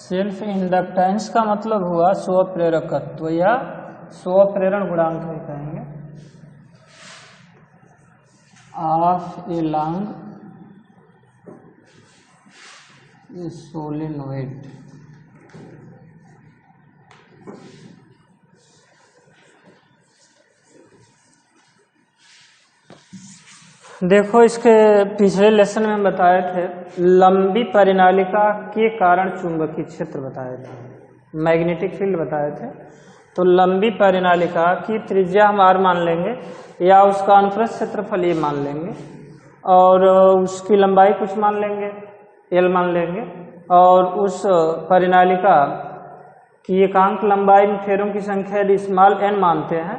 Self inductance का मतलब हुआ स्वप्रेरकत्व या स्वप्रेरण गुणांक भी कहेंगे ऑफ ए लॉन्ग सोलेनोइड। देखो इसके पिछले लेसन में हम बताए थे लंबी परिनालिका के कारण चुंबकीय क्षेत्र बताए थे, मैग्नेटिक फील्ड बताए थे। तो लंबी परिनालिका की त्रिज्या हम r मान लेंगे या उसका अनुप्रस्थ क्षेत्रफल ये मान लेंगे और उसकी लंबाई कुछ मान लेंगे l मान लेंगे और उस परिनालिका की एकांक लंबाई में फेरों की संख्या यदि स्मॉल n मानते हैं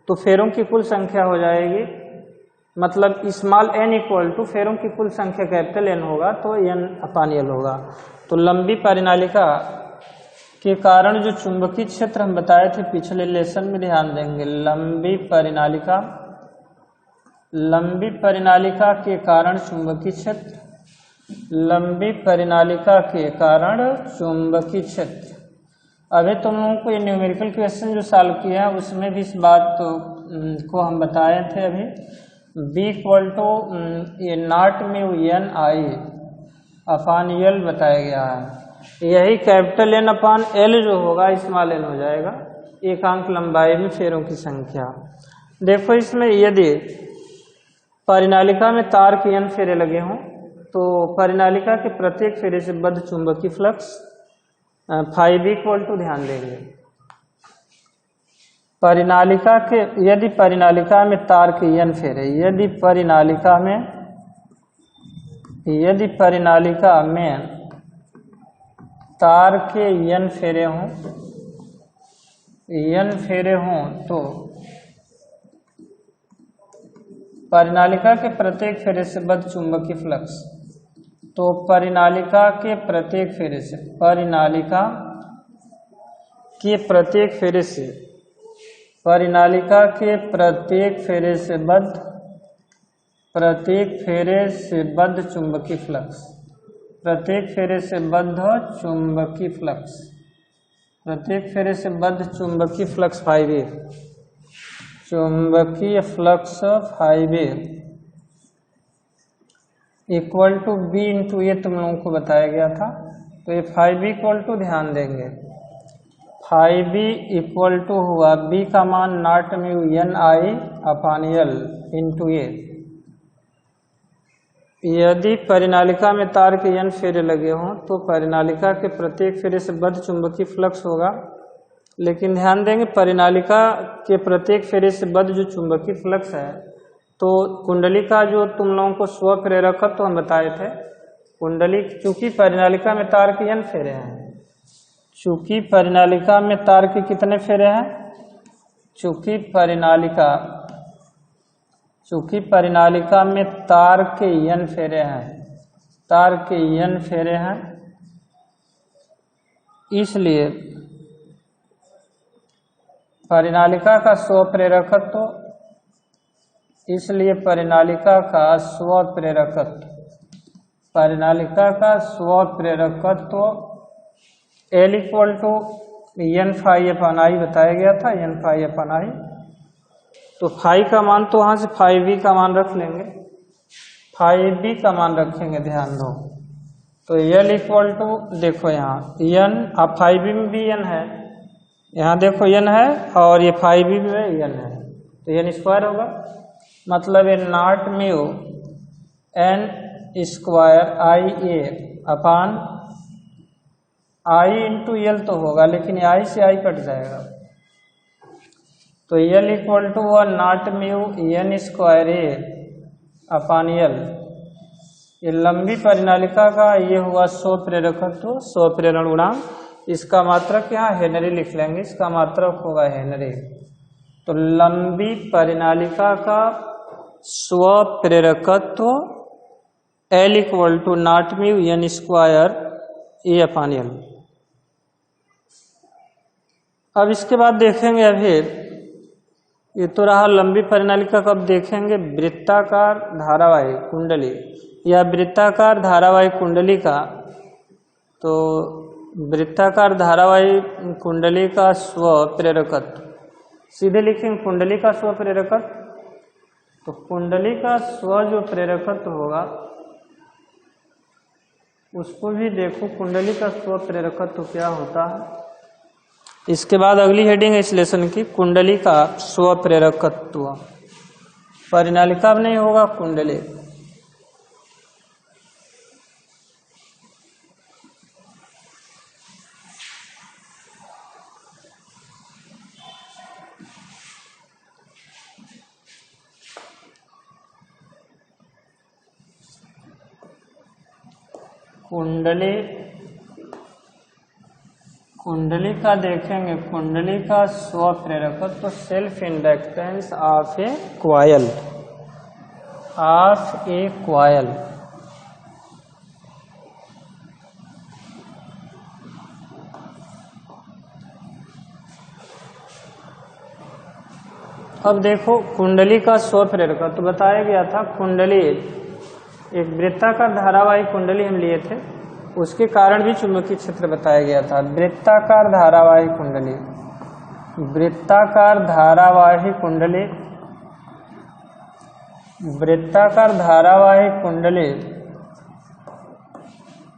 तो फेरों की कुल संख्या हो जाएगी, मतलब स्मॉल n इक्वल टू फेरों की कुल संख्या कैपिटल N होगा तो n/L होगा। तो लंबी परिनालिका के कारण जो चुंबकीय क्षेत्र हम बताए थे पिछले लेसन में, ध्यान देंगे लंबी परिनालिका के कारण चुंबकीय क्षेत्र, लंबी परिनालिका के कारण चुंबकीय क्षेत्र। अभी तुम लोगों को ये न्यूमेरिकल क्वेश्चन जो सॉल्व किए हैं उसमें भी इस बात को हम बताए थे। अभी B equal to naught mu N I अपान एल बताया गया है। यही कैपिटल N अपान L जो होगा स्मॉल n हो जाएगा, एकांक लंबाई में फेरों की संख्या। देखो इसमें यदि परिनालिका में तार के n फेरे लगे हों तो परिनालिका के प्रत्येक फेरे से बद्ध चुंबकीय फ्लक्स फाई इक्वल टू, ध्यान देंगे परिनालिका के, यदि परिनालिका में तार के n फेरे, यदि परिनालिका में तार के n फेरे हों तो परिनालिका के प्रत्येक फेरे से बद्ध चुंबकीय फ्लक्स, तो परिनालिका के प्रत्येक फेरे से बद्ध चुंबकीय फ्लक्स, प्रत्येक फेरे से बद्ध चुंबकीय फ्लक्स फाइव चुंबकीय flux phi equal to B into A तुम लोगों को बताया गया था। तो ये फाइव इक्वल टू, ध्यान देंगे फाइव इक्वल टू हुआ बी का मान नॉट म्यू एन आई अपान एल इंटू ए। यदि परिनालिका में तार के n फेरे लगे हों तो परिनालिका के प्रत्येक फेरे से बद्ध चुंबकीय फ्लक्स होगा, लेकिन ध्यान देंगे परिनालिका के प्रत्येक फेरे से बद्ध जो चुंबकीय फ्लक्स है तो कुंडली का जो तुम लोगों को स्वप्रेरकत्व तो हम बताए थे, कुंडली चूंकि परिनालिका में तार के n फेरे हैं, चूंकि परिनालिका में तार के कितने फेरे हैं, चूंकि परिनालिका में तार के n फेरे हैं, इसलिए परिनालिका का स्वप्रेरकत्व L equal to N phi upon I बताया गया था, एन फाई अपान आई। तो फाई का मान तो वहाँ से फाइव बी का मान रख लेंगे, फाइव बी का मान रखेंगे, ध्यान दो। तो L इक्वल टू, देखो यहाँ एन, अब फाइव बी में भी एन है, यहाँ देखो एन है और ये फाइव बी में एन है तो एन स्क्वायर होगा, मतलब ये naught mu N square I A upon I into L तो होगा, लेकिन आई से आई कट जाएगा। तो L equal to one naught mu N square A upon L. ये लंबी परिनालिका का ये हुआ स्वप्रेरकत्व, स्वप्रेरण गुणांक। इसका मात्रक यहाँ हेनरी लिख लेंगे, इसका मात्रक होगा हेनरी। तो लंबी परिनालिका का स्वप्रेरकत्व L = not mu n square A/L। अब इसके बाद देखेंगे फिर, ये तो रहा लंबी परिनालिका का। अब देखेंगे वृत्ताकार धारावाही कुंडली या वृत्ताकार धारावाही कुंडली का। तो वृत्ताकार धारावाही कुंडली का स्वप्रेरकत्व सीधे लिखेंगे कुंडली का स्वप्रेरकत्व। तो कुंडली का स्व जो प्रेरकत्व होगा उसको भी देखो, कुंडली का स्वप्रेरकत्व क्या होता है। इसके बाद अगली हेडिंग है इस लेसन की, कुंडली का स्वप्रेरकत्व। परिनालिका में नहीं होगा, कुंडली। कुंडली का देखेंगे, कुंडली का स्वप्रेरकत्व तो self inductance of A coil, अब देखो कुंडली का स्वप्रेरकत्व तो बताया गया था। कुंडली एक वृत्ताकार धारावाही कुंडली हम लिए थे, उसके कारण भी चुंबकीय क्षेत्र बताया गया था। वृत्ताकार धारावाही कुंडली, वृत्ताकार धारावाही कुंडली, वृत्ताकार धारावाही कुंडली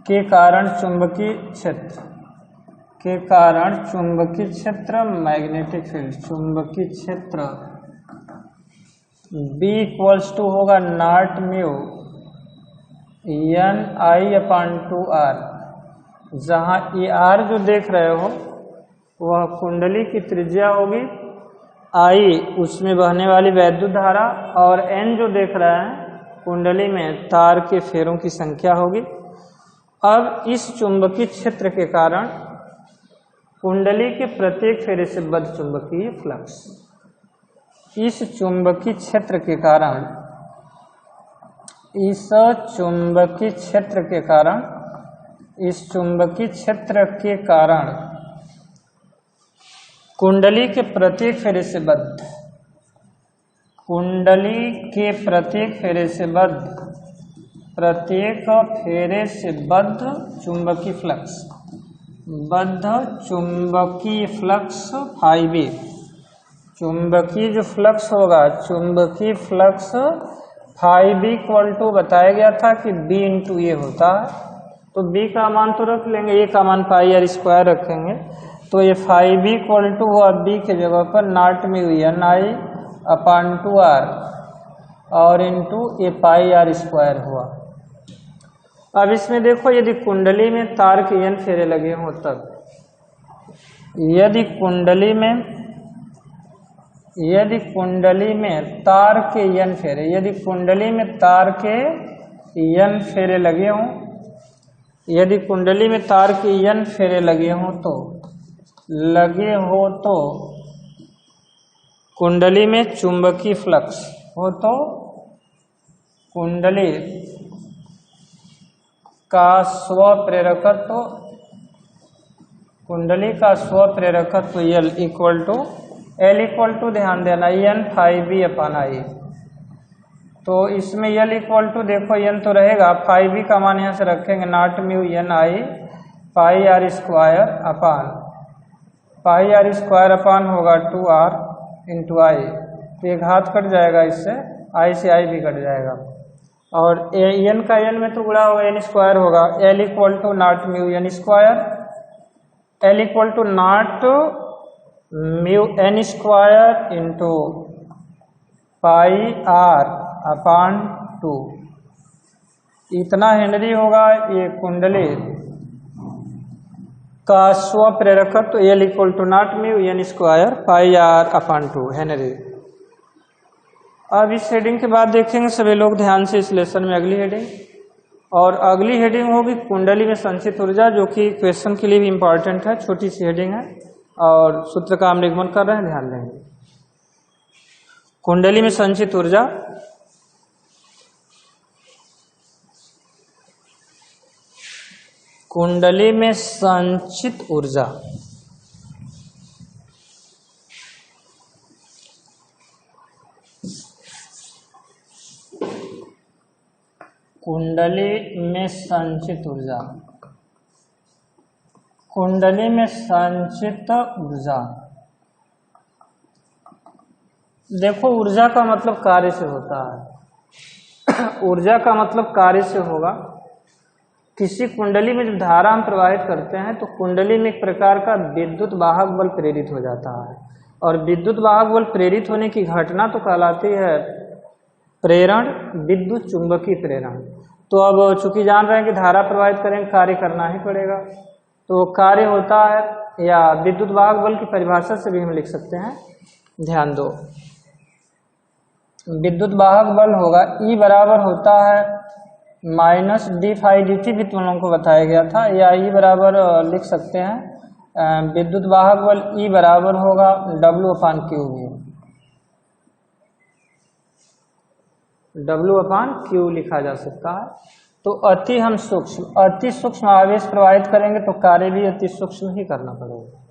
के कारण चुंबकीय क्षेत्र, के कारण चुंबकीय क्षेत्र मैग्नेटिक फील्ड, चुंबकीय क्षेत्र B = होगा नॉट म्यू Ni/2r, जहाँ ये r जो देख रहे हो वह कुंडली की त्रिज्या होगी, I उसमें बहने वाली वैद्युत धारा, और n जो देख रहे हैं कुंडली में तार के फेरों की संख्या होगी। अब इस चुंबकीय क्षेत्र के कारण कुंडली के प्रत्येक फेरे से बद्ध चुंबकीय फ्लक्स, इस चुंबकीय क्षेत्र के कारण, इस चुंबकीय क्षेत्र के कारण, इस चुंबकीय क्षेत्र के कारण कुंडली के प्रत्येक फेरे से बद्ध, कुंडली के प्रत्येक फेरे से बद्ध, प्रत्येक फेरे से बद्ध चुंबकीय फ्लक्स, बद्ध चुंबकीय फ्लक्स φB, चुंबकीय जो फ्लक्स होगा, चुंबकीय फ्लक्स φB = बताया गया था कि B × A होता है। तो B का मान तो रख लेंगे, A का मान πr² रखेंगे। तो ये φB = हुआ B के जगह पर नॉट म्यू Ni/2r और इंटू A πr² हुआ। अब इसमें देखो, यदि कुंडली में तार के n फेरे लगे हों तब, यदि कुंडली में तार के n फेरे, यदि कुंडली में तार के n फेरे लगे हों, यदि कुंडली में तार के n फेरे लगे हों तो कुंडली में चुंबकीय फ्लक्स हो तो कुंडली का स्वप्रेरकत्व, कुंडली का स्वप्रेरकत्व L = ध्यान देना N∅B/I। तो इसमें L = देखो n तो रहेगा, φB का मान यहाँ से रखेंगे नॉट म्यू Ni/πr² होगा 2r × I। तो एक हाथ कट जाएगा, इससे I से I भी कट जाएगा, और n का n में तो गुणा होगा, n² होगा। L = not mu n², L = not mu n² into πr/2, इतना हेनरी होगा ये कुंडली का स्वप्रेरकत्व। L = not mu n² πr/2 Henry. अब इस हेडिंग के बाद देखेंगे सभी लोग ध्यान से इस लेसन में अगली हेडिंग, और अगली हेडिंग होगी कुंडली में संचित ऊर्जा, जो कि क्वेश्चन के लिए भी इम्पॉर्टेंट है। छोटी सी हेडिंग है और सूत्र का हम निगमन कर रहे हैं, ध्यान देंगे। कुंडली में संचित ऊर्जा कुंडली में संचित ऊर्जा कुंडली में संचित ऊर्जा कुंडली में संचित ऊर्जा देखो ऊर्जा का मतलब कार्य से होता है ऊर्जा का मतलब कार्य से होगा। किसी कुंडली में जब धारा हम प्रवाहित करते हैं तो कुंडली में एक प्रकार का विद्युत वाहक बल प्रेरित हो जाता है और विद्युत वाहक बल प्रेरित होने की घटना तो कहलाती है प्रेरण, विद्युत चुंबकीय प्रेरण। तो अब चूंकि जान रहे हैं कि धारा प्रवाहित करेंगे कार्य करना ही पड़ेगा, तो कार्य होता है या विद्युत वाहक बल की परिभाषा से भी हम लिख सकते हैं। ध्यान दो, विद्युत वाहक बल होगा E बराबर होता है minus D phi D T, भी तुम लोगों को बताया गया था, या E बराबर लिख सकते हैं विद्युत वाहक बल E बराबर होगा W/Q। W/Q लिखा जा सकता है। तो अति सूक्ष्म आवेश प्रवाहित करेंगे तो कार्य भी अति सूक्ष्म ही करना पड़ेगा।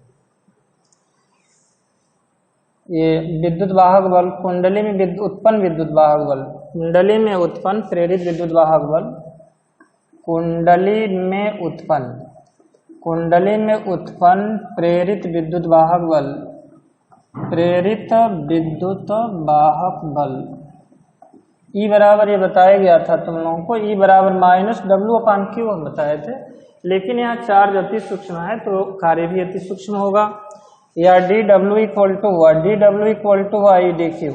ये विद्युत वाहक बल कुंडली में उत्पन्न विद्युत वाहक बल, कुंडली में उत्पन्न प्रेरित विद्युत वाहक बल, कुंडली में उत्पन्न प्रेरित विद्युत वाहक बल, प्रेरित विद्युत वाहक बल E बराबर ये बताया गया था तुम लोगों को, E बराबर माइनस W/Q हम बताए थे, लेकिन यहाँ चार्ज अति सूक्ष्म है तो कार्य भी अति सूक्ष्म होगा। या dW equal to y dQ।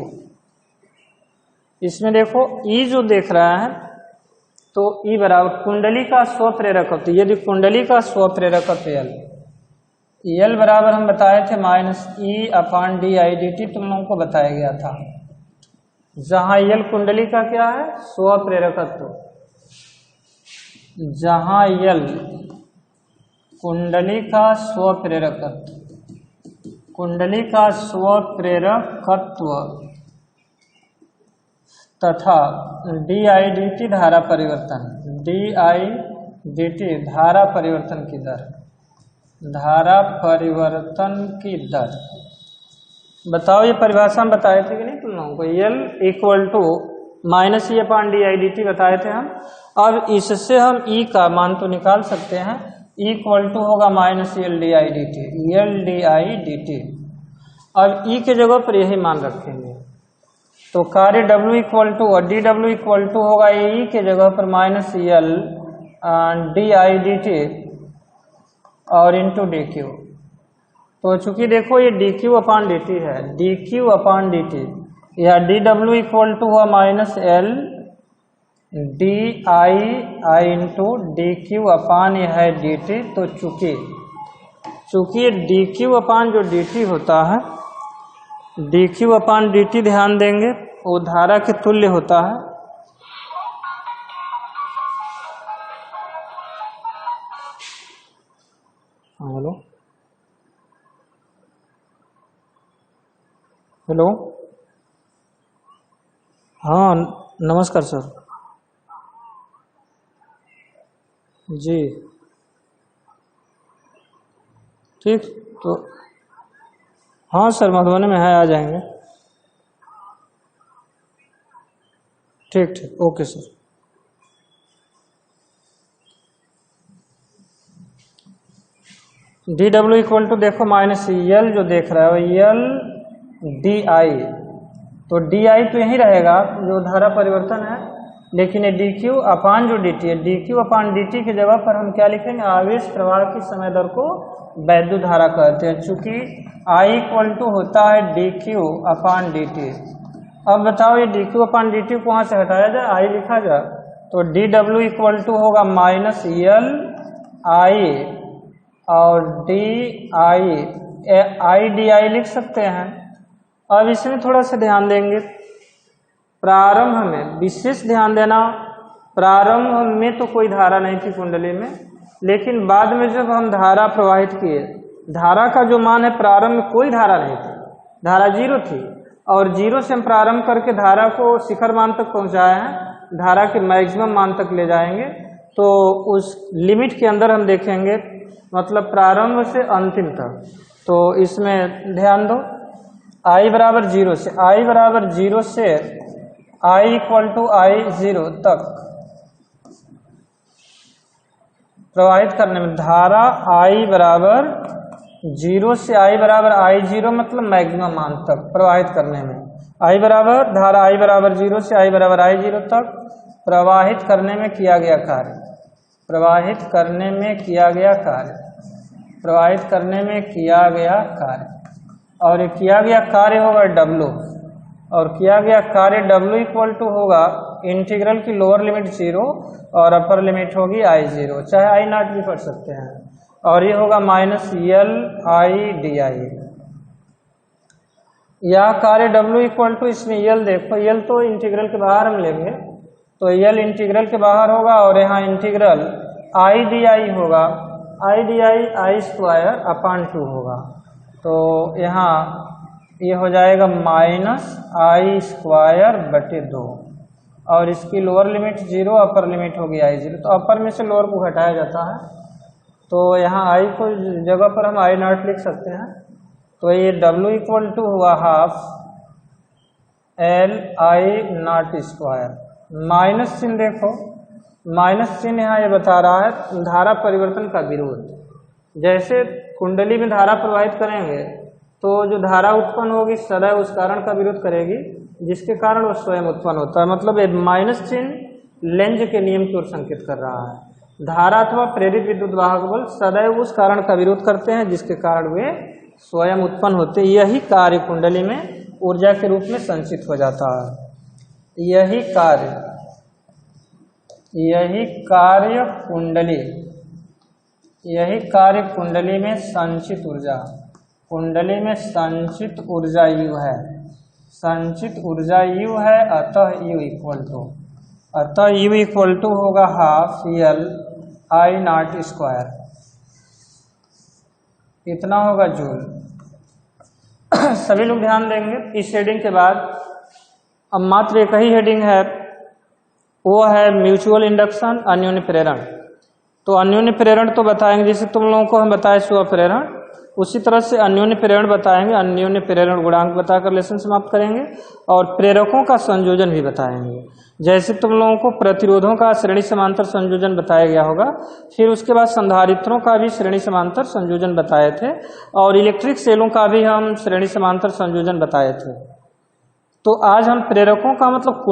इसमें देखो E जो देख रहा है तो E बराबर कुंडली का स्व प्रेरकत्व, यदि कुंडली का स्व प्रेरकत्व L बराबर हम बताए थे माइनस E/dI/dt, तुम लोगों को बताया गया था। जहां L कुंडली का क्या है स्व प्रेरकत्व, जहां L कुंडली का स्व प्रेरकत्व, कुंडली का स्व प्रेरकत्व तथा dI/dt धारा परिवर्तन, dI/dt धारा परिवर्तन की दर, धारा परिवर्तन की दर। बताओ ये परिभाषा हम बताए थे कि नहीं तुम लोगों को? L equal to minus E/dI/dt बताए थे हम। अब इससे हम E का मान तो निकाल सकते हैं, E इक्वल टू होगा माइनस LdI/dt, LdI/dt। अब E के जगह पर यही मान रखेंगे तो कार्य W इक्वल टू और dW इक्वल टू होगा E के जगह पर माइनस LdI/dt और इंटू dQ। तो चूंकि देखो ये dQ/dt है, dQ/dt या dW इक्वल टू हुआ माइनस LdI इंटू dQ/dt। तो चूंकि ये dQ/dt होता है, dQ/dt ध्यान देंगे वो धारा के तुल्य होता है। हेलो हेलो, हाँ नमस्कार सर जी, ठीक। तो हाँ सर मधुबनी में है, आ जाएंगे। ठीक ठीक, okay sir. dW equal to देखो माइनस L जो देख रहा है L dI, तो dI तो यही रहेगा जो धारा परिवर्तन है, लेकिन ये dQ/dt है, dQ/dt की जगह पर हम क्या लिखेंगे? आवेश प्रवाह की समय दर को वैद्युत धारा कहते हैं, चूंकि I इक्वल टू होता है dQ/dt। अब बताओ ये dQ/dt को वहाँ से हटाया जाए, I लिखा जाए, तो dW इक्वल टू होगा माइनस LI और dI लिख सकते हैं। अब इसमें थोड़ा सा ध्यान देंगे, प्रारंभ में विशेष ध्यान देना, प्रारंभ में तो कोई धारा नहीं थी कुंडली में, लेकिन बाद में जब हम धारा प्रवाहित किए, धारा का जो मान है प्रारंभ में कोई धारा नहीं थी, धारा 0 थी, और 0 से हम प्रारंभ करके धारा को शिखर मान तक पहुंचाए हैं, धारा के मैक्सिमम मान तक ले जाएंगे, तो उस लिमिट के अंदर हम देखेंगे, मतलब प्रारंभ से अंतिम तक। तो इसमें ध्यान दो, I बराबर 0 से I बराबर 0 से I इक्वल टू I0 तक प्रवाहित करने में धारा I बराबर 0 से I बराबर I0 मतलब मैक्सिमम मान तक प्रवाहित करने में, धारा I बराबर 0 से I बराबर I0 तक प्रवाहित करने में किया गया कार्य, प्रवाहित करने में किया गया कार्य, प्रवाहित करने में किया गया कार्य, और ये किया गया कार्य होगा W, और किया गया कार्य W इक्वल टू होगा इंटीग्रल की लोअर लिमिट 0 और अपर लिमिट होगी I0, चाहे I0 भी पढ़ सकते हैं, और ये होगा माइनस LI/DI। यह कार्य W इक्वल टू, इसमें L देखो, L तो इंटीग्रल के बाहर हम लेंगे, तो L इंटीग्रल के बाहर होगा, और यहाँ इंटीग्रल I/DI होगा, I/DI I² होगा, तो यहाँ ये हो जाएगा -I²/2, और इसकी लोअर लिमिट 0, अपर लिमिट होगी I0, तो अपर में से लोअर को घटाया जाता है, तो यहाँ I को जगह पर हम I0 लिख सकते हैं, तो ये W इक्वल टू हुआ हाफ LI0²। माइनस चिन्ह देखो, माइनस चिन्ह यहाँ ये बता रहा है धारा परिवर्तन का विरोध। जैसे कुंडली में धारा प्रवाहित करेंगे तो जो धारा उत्पन्न होगी सदैव उस कारण का विरोध करेगी जिसके कारण वो स्वयं उत्पन्न होता है, मतलब ये माइनस चिन्ह लेंज के नियम की ओर संकेत कर रहा है। धारा अथवा प्रेरित विद्युत वाहक बल सदैव उस कारण का विरोध करते हैं जिसके कारण वे स्वयं उत्पन्न होते हैं। यही कार्य कुंडली में ऊर्जा के रूप में संचित हो जाता है। यही कार्य कुंडली में संचित ऊर्जा, कुंडली में संचित ऊर्जा U है, संचित ऊर्जा U है, अतः U इक्वल टू होगा हाफ LI0², इतना होगा जूल। सभी लोग ध्यान देंगे। इस हेडिंग के बाद अब मात्र एक ही हेडिंग है, वो है म्यूचुअल इंडक्शन, अन्योन्य प्रेरण। तो अन्योन्य प्रेरण तो बताएंगे, जैसे तुम लोगों को हम बताए स्व प्रेरण, उसी तरह से अन्योन्य प्रेरण बताएंगे। अन्योन्य प्रेरण गुणांक बताकर लेसन समाप्त करेंगे और प्रेरकों का संयोजन भी बताएंगे। जैसे तुम लोगों को प्रतिरोधों का श्रेणी समांतर संयोजन बताया गया होगा, फिर उसके बाद संधारित्रों का भी श्रेणी समांतर संयोजन बताए थे, और इलेक्ट्रिक सेलों का भी हम श्रेणी समांतर संयोजन बताए थे। तो आज हम प्रेरकों का मतलब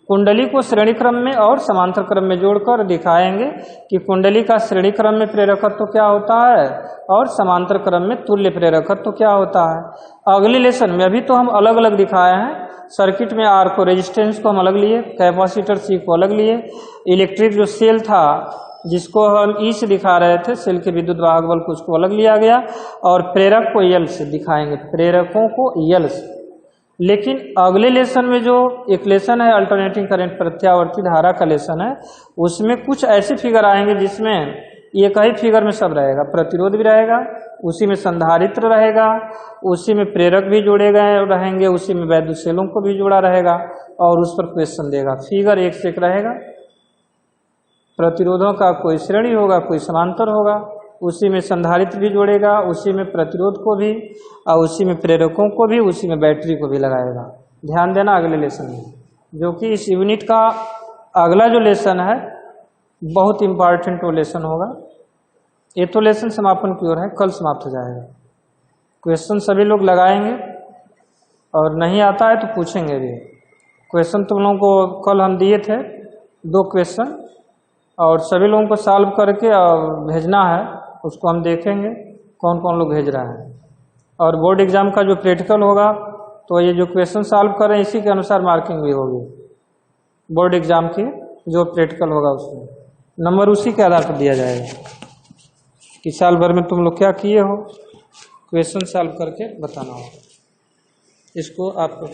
कुंडली को श्रेणी क्रम में और समांतर क्रम में जोड़कर दिखाएंगे कि कुंडली का श्रेणी क्रम में प्रेरकत्व क्या होता है और समांतर क्रम में तुल्य प्रेरकत्व क्या होता है। अगले लेसन में अभी तो हम अलग अलग दिखाए हैं, सर्किट में आर को रेजिस्टेंस को हम अलग लिए, कैपेसिटर सी को अलग लिए, इलेक्ट्रिक जो सेल था जिसको हम ई से दिखा रहे थे, सेल के विद्युत वाहक बल को उसको अलग लिया गया, और प्रेरक को यल से दिखाएंगे, प्रेरकों को यल से। लेकिन अगले लेसन में जो एक लेसन है अल्टरनेटिंग करंट, प्रत्यावर्ती धारा का लेसन है, उसमें कुछ ऐसे फिगर आएंगे जिसमें एक ही फिगर में सब रहेगा, प्रतिरोध भी रहेगा, उसी में संधारित्र रहेगा, उसी में प्रेरक भी जोड़े गए रहेंगे, उसी में वैद्युत सेलों को भी जोड़ा रहेगा, और उस पर क्वेश्चन देगा। फिगर एक से एक रहेगा, प्रतिरोधों का कोई श्रेणी होगा, कोई समांतर होगा, उसी में संधारित्र भी जोड़ेगा, उसी में प्रतिरोध को भी, और उसी में प्रेरकों को भी, उसी में बैटरी को भी लगाएगा। ध्यान देना अगले लेसन में, जो कि इस यूनिट का अगला जो लेसन है बहुत इम्पॉर्टेंट वो लेसन होगा। ये तो लेसन समापन की ओर है, कल समाप्त हो जाएगा। क्वेश्चन सभी लोग लगाएंगे, और नहीं आता है तो पूछेंगे भी। क्वेश्चन तुम लोगों को कल हम दिए थे 2 क्वेश्चन, और सभी लोगों को सॉल्व करके भेजना है, उसको हम देखेंगे कौन कौन लोग भेज रहे हैं। और बोर्ड एग्जाम का जो प्रैक्टिकल होगा तो ये जो क्वेश्चन सॉल्व करें इसी के अनुसार मार्किंग भी होगी। बोर्ड एग्जाम की जो प्रैक्टिकल होगा उसमें नंबर उसी के आधार पर दिया जाएगा कि साल भर में तुम लोग क्या किए हो, क्वेश्चन सॉल्व करके बताना होगा। इसको आपको